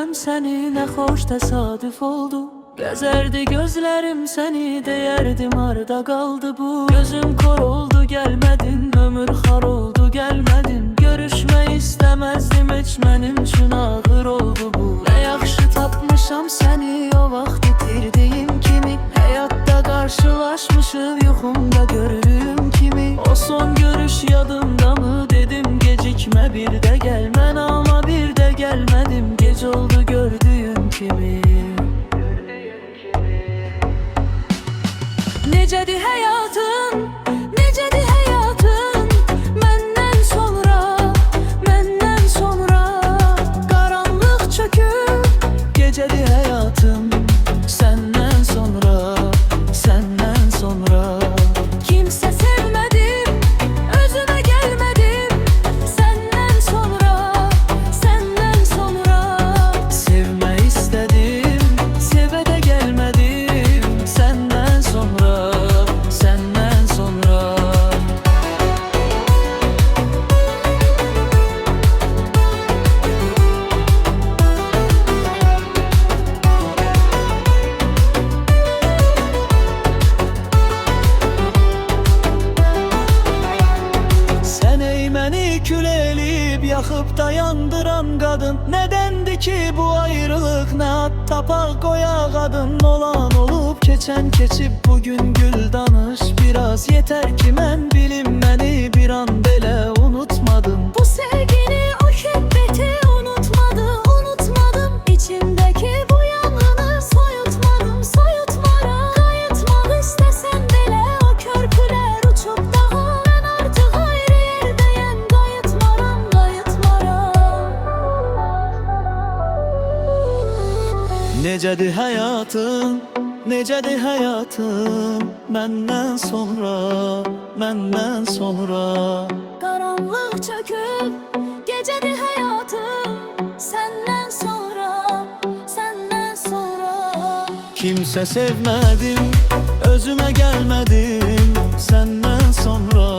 görürəm səni, nə xoş təsadüf oldu. Gəzərdi gözlərim səni, deyərdim harda qaldı bu. Gözüm kor oldu gəlmədin, ömür xar oldu gəlmədin. Görüşmək istəməzdim heç mənim üçün ağır oldu bu. Nə yaxşı tapmışam səni o vaxt itirdiyim kimi. Həyatda qarşılaşmışıq yuxumda gördüyüm kimi. O son görüş yadımda mı dedim gecikmə bir də gəlmən. Ama bir də gəlmədim, gec oldu gördüyüm kimi. Necədir həyatın, necədir həyatın, məndən sonra, məndən sonra. Qaranlıq çökür, gecədir həyatım, səndən sonra, səndən sonra. Kimsə sevmədim, özümə gəlmədim, səndən sonra, səndən sonra. Sevmək istədim, sevə də gəlmədim, səndən sonra, səndən sonra. Sən ey məni kül eləyib, yaxıb dayandıran qadın. Nədəndir ki bu ayrılıq, nə ad tapaq qoyaq adın. Olan olub, keçən keçib, bugün gül danış biraz. Yetər ki mən bilim, məni bir an belə unutmadım. Bu sevgini, o şiddeti unutmadım, unutmadım. İçimdəki bu yangını soyutmadım, soyutmaram. Qayıtmaq istəsəm belə o körpülər uçub daha. Mən artıq ayrı yerdəyəm, qayıtmaram, qayıtmaram. Necədir həyatın, necədir həyatın, məndən sonra, məndən sonra. Qaranlıq çöküb, gecədir həyatım, səndən sonra, səndən sonra. Kimsə sevmədim, özümə gəlmədim, səndən sonra.